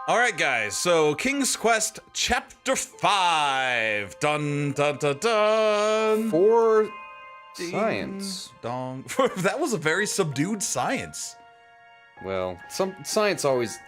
All right, guys. So, King's Quest Chapter 5. Dun dun dun dun. For science. Dong. That was a very subdued science. Well, some science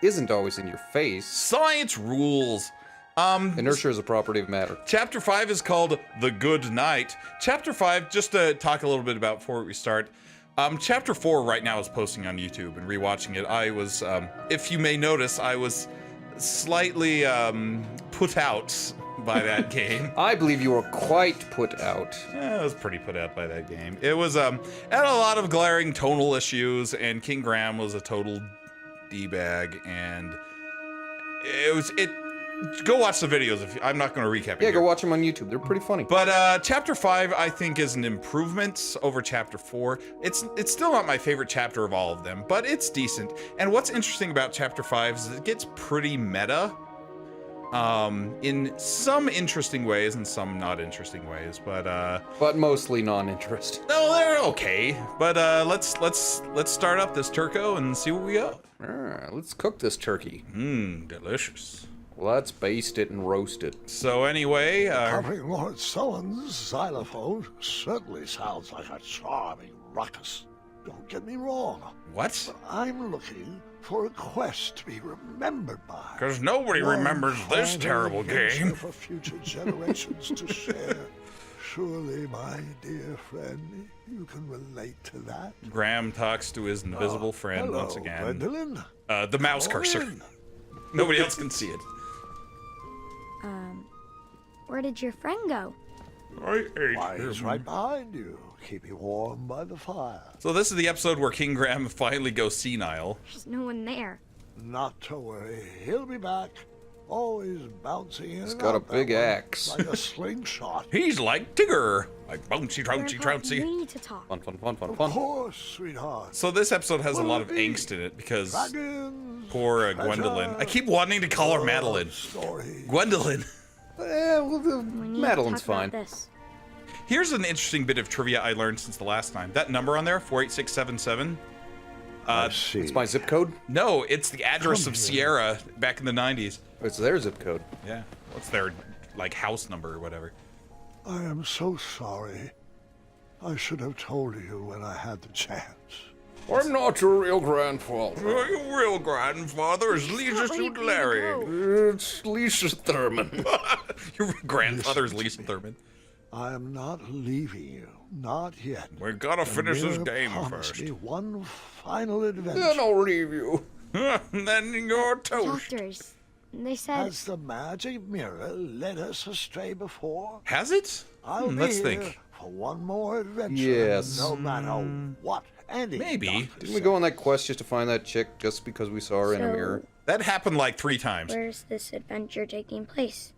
isn't always in your face. Science rules. Inertia is a property of matter. Chapter 5 is called The Good Night. Chapter 5, just to talk a little bit about before we start. Chapter 4 right now is posting on YouTube and rewatching it. I was, if you may notice, I was slightly put out by that game. I believe you were quite put out. Yeah, I was pretty put out by that game. It was had a lot of glaring tonal issues, and King Graham was a total d-bag, and go watch the videos. I'm not going to recap it. Yeah, here. go watch them on YouTube. They're pretty funny. But chapter 5, I think, is an improvement over chapter 4. It's still not my favorite chapter of all of them, but it's decent. And what's interesting about chapter 5 is it gets pretty meta, in some interesting ways and some not interesting ways. But mostly non-interesting. no, they're okay. But let's start up this turco and see what we got. Let's cook this turkey. Delicious. Let's baste it and roast it. So anyway, Covering Lord Sullen's xylophone certainly sounds like a charming ruckus. Don't get me wrong. what? But I'm looking for a quest to be remembered by. Because nobody remembers this One terrible final adventure game. for future generations to share. Surely, my dear friend, you can relate to that. Graham talks to his invisible friend Hello, once again. Gwendolyn. The mouse Come cursor. in. Nobody else can see it. Where did your friend go? I ate Why, he's right behind you, keeping warm by the fire. So this is the episode where King Graham finally goes senile. There's no one there. Not to worry, he'll be back. Always bouncing in. He's and got a out that big way, axe. like a slingshot. He's like Tigger. Like bouncy, trouncy, Grandpa, trouncy. we need to talk. Fun, fun, fun, fun, Of fun. course, sweetheart. So this episode has a What'll lot it of be? angst in it because Dragons, poor treasure, Gwendolyn. I keep wanting to call her love Madeline. story. Gwendolyn. Well, We need Madeline's to talk fine. about this. Here's an interesting bit of trivia I learned since the last time. That number on there, 48677. I see. It's my zip code? No, it's the address Come of here. Sierra back in the 90s. It's their zip code. Yeah. What's their, like, house number or whatever? I am so sorry. I should have told you when I had the chance. I'm not your real grandfather. Your real grandfather is Lisa not ready for you to go. It's Lisa Thurman. Your grandfather's Lisa Thurman. I am not leaving you. Not yet. We gotta finish this Mirror game promised first. me one final adventure. Then I'll leave you. Then you're toast. Doctors, they said Has the magic mirror led us astray before? Has it? I'll be Let's here think. for one more adventure. Yes. No matter what any Maybe. doctor Didn't we go on that quest just to find that chick just because we saw her in a So- mirror? That happened like 3 times. where's this adventure taking place?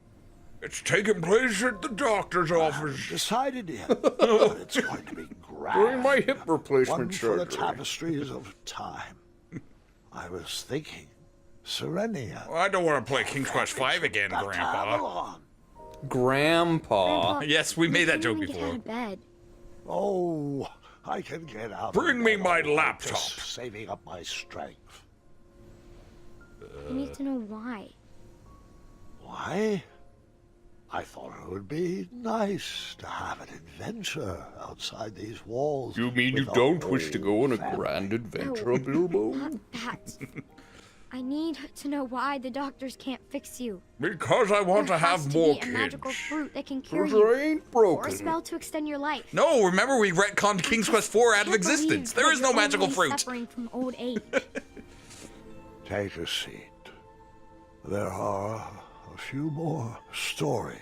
It's taking place at the doctor's office. decided yet, but it's going to be During grand. my hip replacement One for the surgery. tapestries of time. I was thinking, Serenia. Well, I don't want to play King's Quest 5 again, Got Grandpa. Babylon. Grandpa. Yes, we made that I joke need to get before. out of bed. Oh, I can get out. Bring of me bed my all right, laptop. just saving up my strength. I need to know why. Why? I thought it would be nice to have an adventure outside these walls. You mean you with the don't wish to whole go on a family. grand adventure, No. Bilbo? Not that. I need to know why the doctors can't fix you. Because I want There to has have to more be a kids. magical fruit that can cure Because you, I ain't or a broken. spell to extend your life. No, remember we retconned King's Quest 4 out of Can't existence. believe There that is no you're magical only fruit. Suffering from old age. Take a seat. There are a few more stories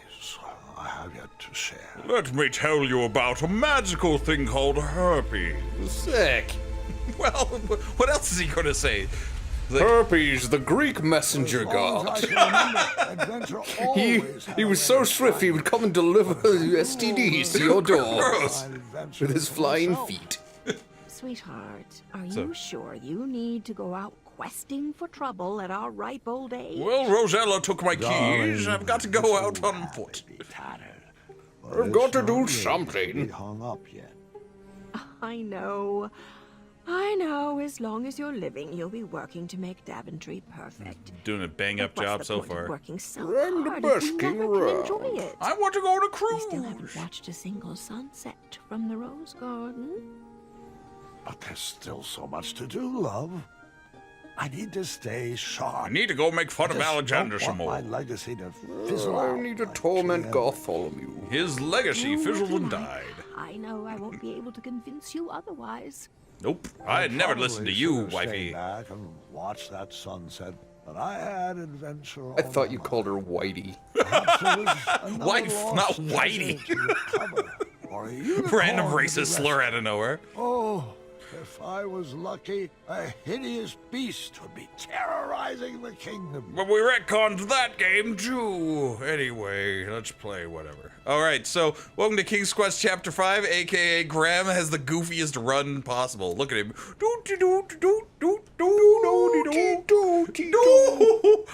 I have yet to share. Let me tell you about a magical thing called herpes. Sick. Well, what else is he going to say? Herpes, the Greek messenger As long as I god. can remember, adventure always He was so swift he would come and deliver STDs to your door with his flying feet. Sweetheart, are So- you sure you need to go out questing for trouble at our ripe old age? Well, Rosella took my keys. I've got to go out on foot. I've got to do Be something. hung up yet. I know. I know, as long as you're living, you'll be working to make Daventry perfect. Doing a bang-up What's job the so point of far. working so I'm the hard best if we king never can around. enjoy it? I want to go on a We still cruise. haven't watched a single sunset from the Rose Garden. But there's still so much to do, love. I need to stay sharp. I need to go make fun of Just Alexander don't some want more. my legacy to fizzle I out need to like torment GM. Bartholomew. His legacy Do fizzled what and you like. died. I know I won't be able to convince you otherwise. Nope. I'd never listen to Probably you, should have wifey. stayed back and watched that sunset, but I had adventure. I thought you called her Whitey. Wife, not Whitey. Random racist slur out of nowhere. Oh, if I was lucky, a hideous beast would be terrorizing the kingdom. But we retconned that game too. Anyway, let's play whatever. Alright, so welcome to King's Quest Chapter 5, aka Graham has the goofiest run possible. Look at him.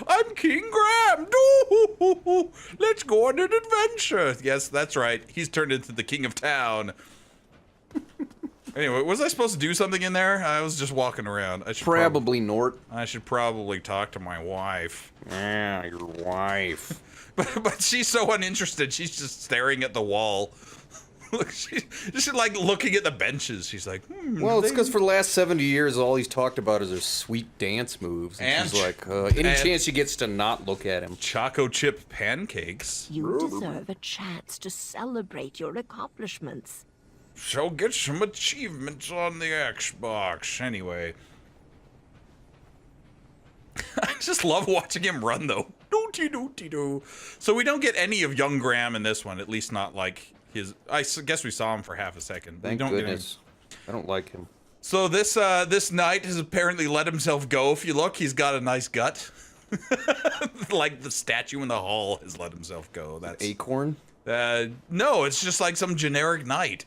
I'm King Graham. Let's go on an adventure. Yes, that's right. He's turned into the king of town. Anyway, was I supposed to do something in there? I was just walking around. I should Probably Nort. I should probably talk to my wife. Yeah, your wife. But she's so uninterested. She's just staring at the wall. Look, she's like looking at the benches. She's like, Well, it's because for the last 70 years, all he's talked about is her sweet dance moves. And she's like, any chance she gets to not look at him. Choco chip pancakes. You deserve a chance to celebrate your accomplishments. So get some achievements on the Xbox. Anyway. I just love watching him run, though. Doo-dee-doo-dee-doo. So we don't get any of young Graham in this one, at least not like his... I guess we saw him for half a second. Thank we don't goodness. I don't like him. So this this knight has apparently let himself go. If you look, he's got a nice gut. Like the statue in the hall has let himself go. That's Acorn? no, it's just like some generic knight.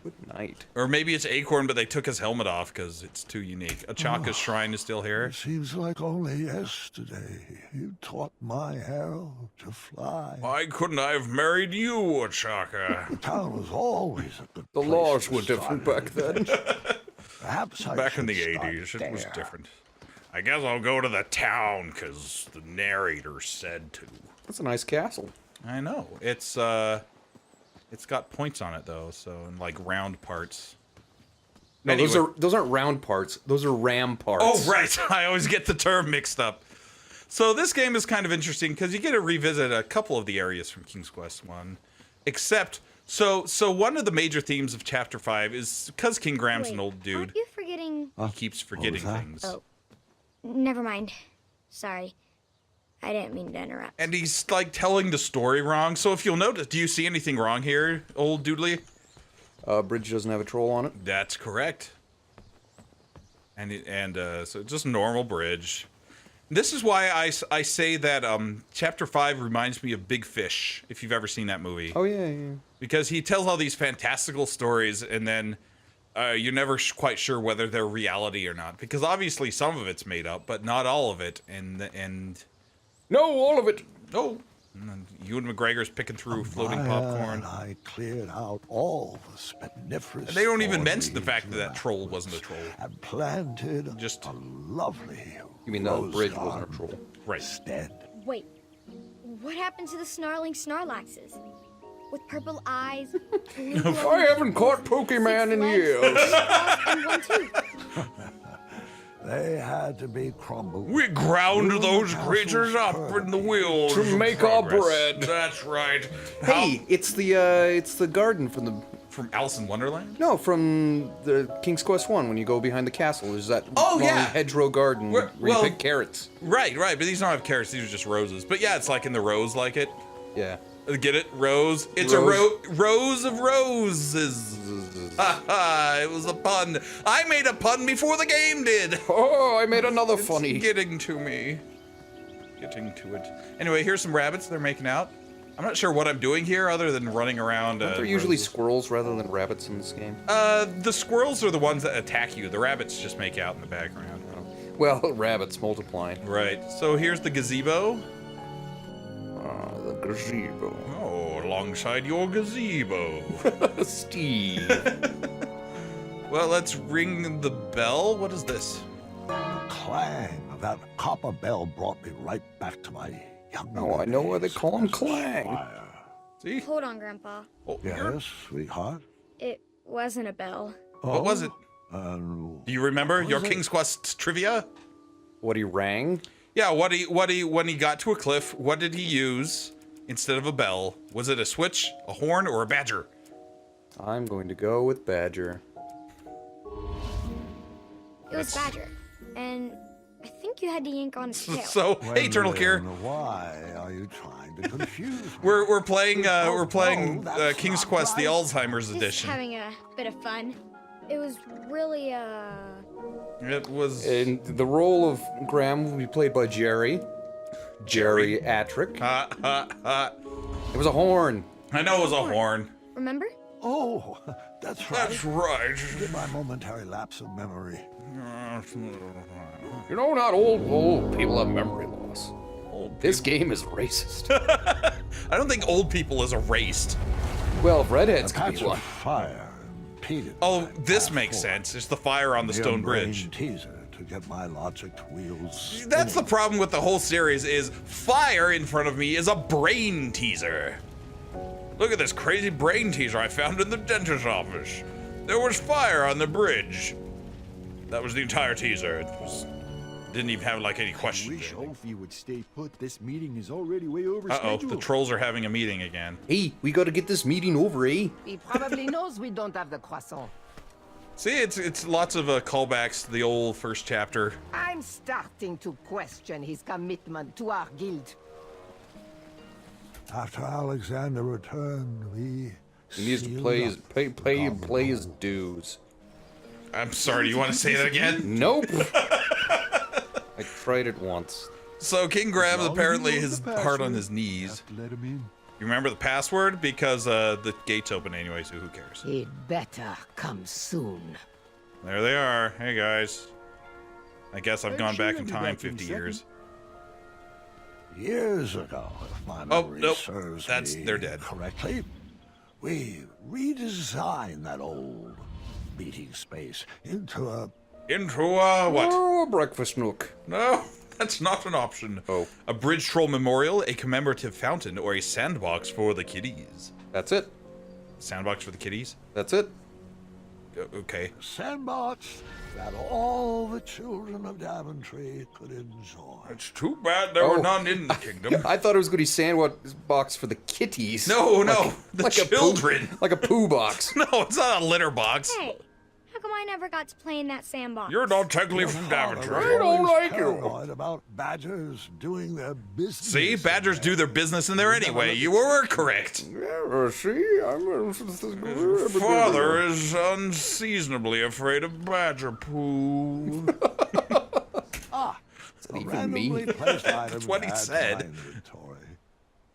Good night. Or maybe it's Acorn, but they took his helmet off because it's too unique. Achaka's shrine is still here. It seems like only yesterday you taught my arrow to fly. Why couldn't I have married you, Achaka? The town was always a good The place laws to were different start back then. Perhaps I Back in should the start 80s, it was there. different. I guess I'll go to the town because the narrator said to. That's a nice castle. I know. It's got points on it though, so and like round parts. No, Anyway. those aren't round parts. Those are ram parts. Oh right, I always get the term mixed up. So this game is kind of interesting because you get to revisit a couple of the areas from King's Quest 1, except so one of the major themes of Chapter 5 is because King Graham's an old dude. Aren't you forgetting? He keeps forgetting that? things. Oh, never mind. Sorry. I didn't mean to interrupt. And he's like telling the story wrong. So if you'll notice, do you see anything wrong here, old doodly? Bridge doesn't have a troll on it. That's correct. And so just normal bridge. This is why I say that Chapter 5 reminds me of Big Fish, if you've ever seen that movie. Oh, yeah. Because he tells all these fantastical stories, and then you're never quite sure whether they're reality or not. Because obviously some of it's made up, but not all of it. And No, all of it. oh, and then Ewan McGregor's picking through floating By popcorn. and I cleared out all the splendiferous. And they don't even thorn mention the leaves fact in that that troll wasn't a troll. And planted Just- a lovely. You mean the rose bridge wasn't a garden troll? Right. Instead. Wait, what happened to the snarling Snarlaxes? With purple eyes, blue I haven't caught Pokemon in years. and one tooth. They had to be crumbled. We ground Through those the creatures up castle's in the wheels To of make our progress. bread. That's right. Hey, it's the garden from the... From Alice in Wonderland? No, from the King's Quest 1, when you go behind the castle. There's that long yeah. hedgerow garden where Well- you pick carrots. Right, but these don't have carrots. These are just roses. But yeah, it's like in the rose like it. Yeah. Get it? Rose. It's Rose. a rose of roses. Ha ha, it was a pun. I made a pun before the game did. Oh, I made another It's funny. getting to me. Getting to it. Anyway, here's some rabbits. They're making out. I'm not sure what I'm doing here other than running around. They're usually roses. squirrels rather than rabbits in this game. The squirrels are the ones that attack you. The rabbits just make out in the background. Well, rabbits multiplying. Right. So here's the gazebo. The gazebo. Oh, alongside your gazebo. Steve. Well, let's ring the bell. What is this? Clang. That copper bell brought me right back to my young Oh, I know why they call him Clang. Fire. See? Hold on, Grandpa. Oh, Yes, sweetheart. It wasn't a bell. What was it? Do Do you remember your King's Quest trivia? What he rang? Yeah, when he got to a cliff, what did he use instead of a bell? Was it a switch, a horn, or a badger? I'm going to go with Badger. It was Badger. And I think you had to yank on its tail. So, hey, Turtle Care. Why are you trying to confuse me? We're playing that's King's not Quest, the right. Alzheimer's Just edition. having a bit of fun. It was really, It was. And the role of Graham will be played by Jerry. Jerry Attrick. Ha ha ha. It was a horn. I know it was a horn. remember? Oh, that's right. That's right. Forgive my momentary lapse of memory. You know, not old people have memory loss. This game is racist. I don't think old people is erased. Well, redheads A can patch be of one. fire impeded. Oh, my this path makes forward. sense. It's the fire on the Mere stone brain bridge. teaser to get my logic wheels. That's the spinning. problem with the whole series is fire in front of me is a brain teaser. Look at this crazy brain teaser I found in the dentist's office. There was fire on the bridge. That was the entire teaser. Didn't even have like any I questions. wish Ophi would stay put. This meeting is already way over Uh-oh, schedule. the trolls are having a meeting again. Hey, we gotta get this meeting over, eh? He probably knows we don't have the croissant. See, it's lots of callbacks to the old first chapter. I'm starting to question his commitment to our guild. After Alexander returned, we He needs to sealed play up his the play his goblin dues. I'm sorry, do you want to say that again? Nope. I tried it once. So King grabs As long as apparently he knows his the heart on password, his knees. have to let him in. You remember the password? Because the gate's open anyway, so who cares? He'd better come soon. There they are. Hey guys. I guess I've I'm gone sure back he'll in be time back in 50 a second. years. Years ago, if my Oh, memory nope. serves That's- me they're dead. correctly, we redesigned that old meeting space into a Into what? Oh, a breakfast nook. No, that's not an option. Oh. A bridge troll memorial, a commemorative fountain, or a sandbox for the kiddies. That's it. Sandbox for the kiddies? That's it. Okay. sandbox that all the children of Daventry could enjoy. It's too bad there were Oh. none in the kingdom. I thought it was going to be sandbox for the kitties. No, no, the a children. poo, like a poo box. No, it's not a litter box. Hey, how come I never got to play in that sandbox? You're not technically from Father was Daventry. don't always like you. paranoid about badgers doing their business. See, badgers do their business in there anyway. You were correct. Yeah, see, Father is unseasonably afraid of badger poo. Is that even me? Randomly placed items what he add to said. my inventory.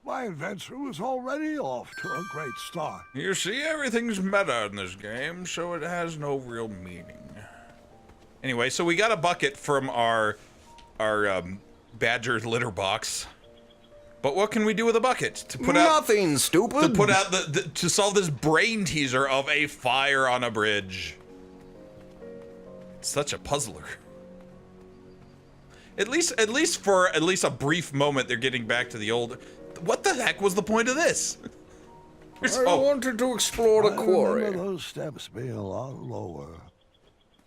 My adventure was already off to a great start. You see, everything's meta in this game, so it has no real meaning. Anyway, so we got a bucket from our badger litter box. But what can we do with a bucket to put out Nothing, stupid. to put out to solve this brain teaser of a fire on a bridge? Such a puzzler. At least for a brief moment, they're getting back to the old. What the heck was the point of this? I wanted to explore the I quarry. remember those steps being a lot lower.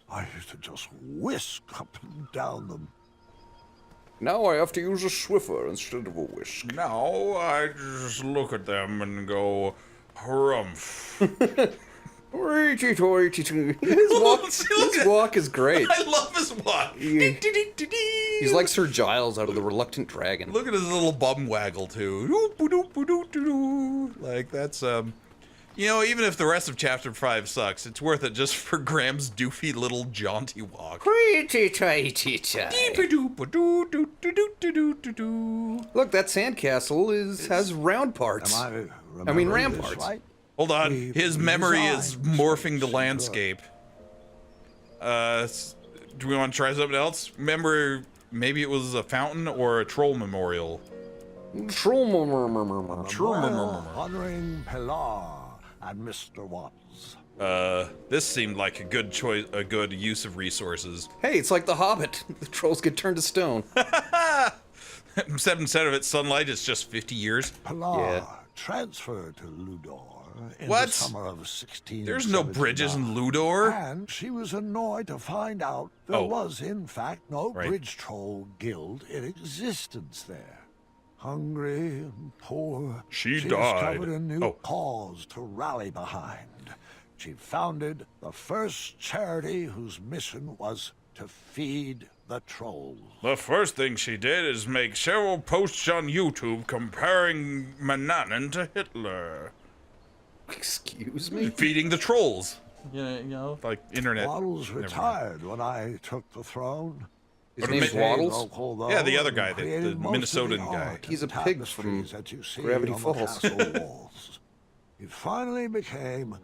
I used to just whisk up and down them. Now I have to use a Swiffer instead of a whisk. Now I just look at them and go, harumph. His walk is great. I love his walk. He's like Sir Giles out of The Reluctant Dragon. Look at his little bum waggle too. Like that's you know, even if the rest of chapter 5 sucks, it's worth it just for Graham's doofy little jaunty walk. Look, that sandcastle has round parts. Am I mean, remembering this ramparts. right? Hold on, We his memory is redesigned morphing the space. landscape. Do we want to try something else? Remember, maybe it was a fountain or a troll memorial. Memorial honoring Pilar and Mr. Watts. This seemed like a good choice, a good use of resources. Hey, it's like The Hobbit. The trolls get turned to stone. Instead of its sunlight, it's just 50 years. Pilar transferred to Ludor in What? the summer of 1679. There's no bridges in Ludor. And she was annoyed to find out there was, in fact, no bridge troll guild in existence there. Hungry and poor, She died. discovered a new cause to rally behind. She founded the first charity whose mission was to feed the trolls. The first thing she did is make several posts on YouTube comparing Mannanen to Hitler. Excuse me? Feeding the trolls. Yeah, you know, like internet. Waddles retired when I took the throne. His name's Waddles? Local, Yeah, the though, other guy, the created most of the Minnesotan guy. art He's a and pig from tapestries that you see Gravity on the Falls. castle walls. He finally became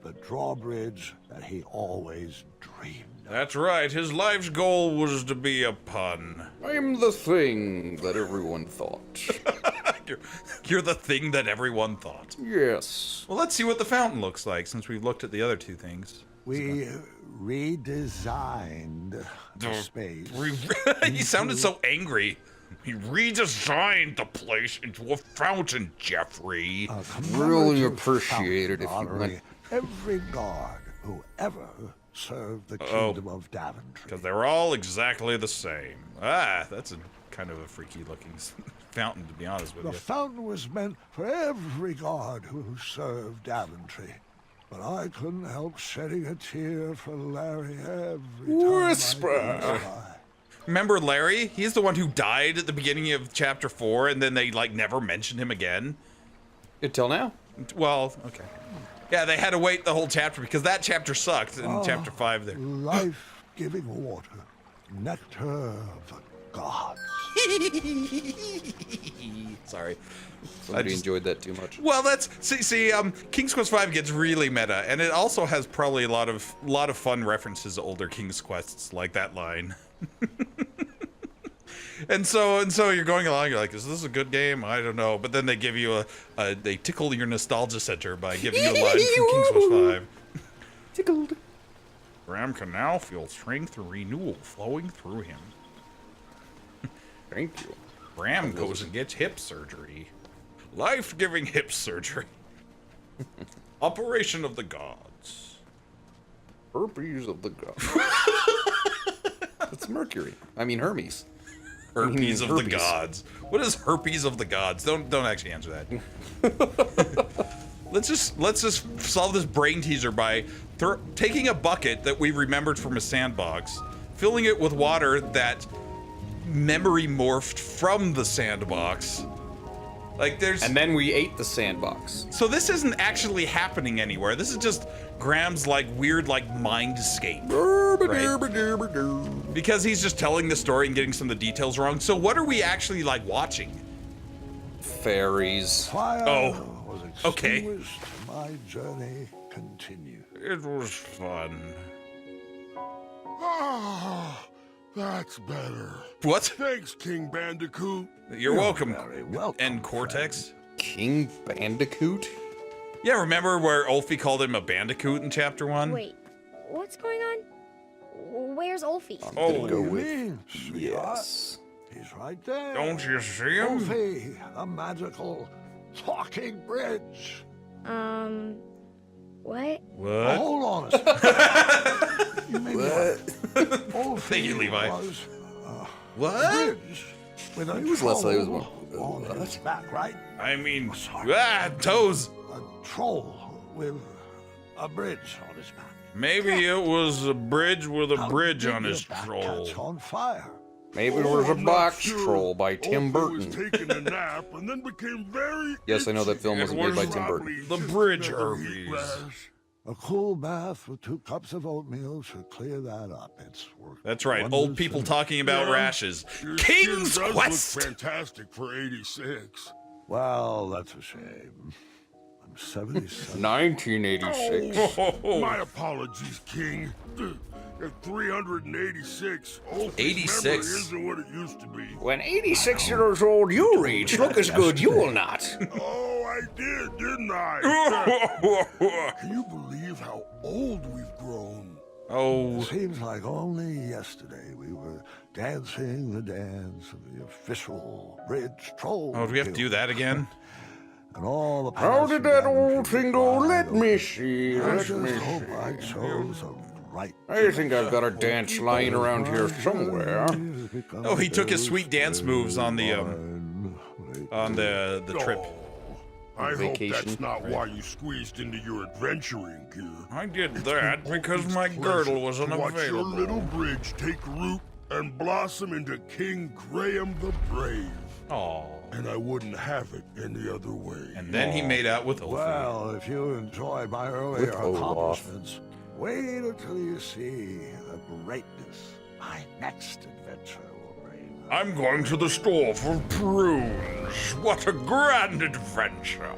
the drawbridge that he always dreamed of. That's right, his life's goal was to be a pun. I'm the thing that everyone thought. You're the thing that everyone thought. Yes. Well, let's see what the fountain looks like, since we've looked at the other two things. We redesigned the space. He sounded so angry. He redesigned the place into a fountain, Jeffrey. Really appreciate it if you honoring went. every guard who ever served the kingdom of Daventry. Because they were all exactly the same. Ah, that's a kind of a freaky looking fountain, to be honest with The you. fountain was meant for every guard who served Daventry. But I couldn't help shedding a tear for Larry every time Whisper. I passed by. Remember Larry? He's the one who died at the beginning of chapter 4, and then they, like, never mentioned him again. Until now. Well, okay. Yeah, they had to wait the whole chapter, because that chapter sucked in chapter 5 there. Life-giving water, nectar of the gods. Sorry. Somebody enjoyed that too much. Well, that's King's Quest V gets really meta, and it also has probably a lot of fun references to older King's Quests, like that line. and so you're going along, you're like, is this a good game? I don't know. But then they give you they tickle your nostalgia center by giving you a line from King's Quest V. Tickled. Bram can now feel strength and renewal flowing through him. Thank you. Bram goes and gets hip surgery. Life-giving hip surgery. Operation of the gods. Herpes of the gods. It's Mercury. I mean Hermes. Herpes of the herpes. gods. What is herpes of the gods? Don't actually answer that. let's just solve this brain teaser by taking a bucket that we remembered from a sandbox, filling it with water that memory morphed from the sandbox. Like there's And then we ate the sandbox. So this isn't actually happening anywhere. This is just Graham's like weird like mind escape. Right? Because he's just telling the story and getting some of the details wrong. So what are we actually like watching? Fairies. Fire was okay. extinguished. My journey continued. It was fun. Ah, that's better. What? Thanks, King Bandicoot. You're welcome. Very welcome, And Cortex. friend. King Bandicoot? Yeah, remember where Ulfie called him a bandicoot in chapter 1? Wait, what's going on? Where's Ulfie? Oh, Go What do you with mean, sweetheart? yes. He's right there. don't you see him? Wolfie, the magical talking bridge. What? What? Hold on a second. You may be right. Wolfie Thank you, Levi. was What? bridge with a was last night, it was troll one- on his back, right? I mean, Sorry. toes. A troll with a bridge on his back. Maybe it was a bridge with a How bridge did on your his back troll. catch on fire? Maybe it was a I'm not box sure. troll by Tim Wolfie Burton. was taking a nap and then became very Yes, I know that itchy. film was It made was by Tim Burton. Probably The just bridge another heat herpes. rash. A cool bath with 2 cups of oatmeal should clear that up. It's worked. That's right, wonders old people for me. talking about Yeah. rashes. Your King's skin does Quest! look fantastic for 86. Well, that's a shame. I'm 77. 1986. My apologies, King. At 386, Ulfi's 86. memory isn't what it used to be. When 86 years old you reach, look as good you will not. Oh, I did, didn't I? Can you believe how old we've grown? Oh, Seems like only yesterday we were dancing the dance of the official bridge troll. oh, do we have to do that again? And all the How did that old old thing go? Let me see. I Let just me hope see. I chose the right. I think I've got a dance lying around here somewhere. Oh, he took his sweet dance moves on the trip. Oh, I hope Vacation. that's not why you squeezed into your adventuring gear. I did that because my girdle was Watch your unavailable. little bridge take root and blossom into King Graham the Brave. Oh, And I wouldn't have it any other way. and then he made out with Ulfi. Well, if you enjoyed my earlier With Olaf. accomplishments, wait until you see the greatness my next adventure will bring. I'm going to the store for prunes. What a grand adventure.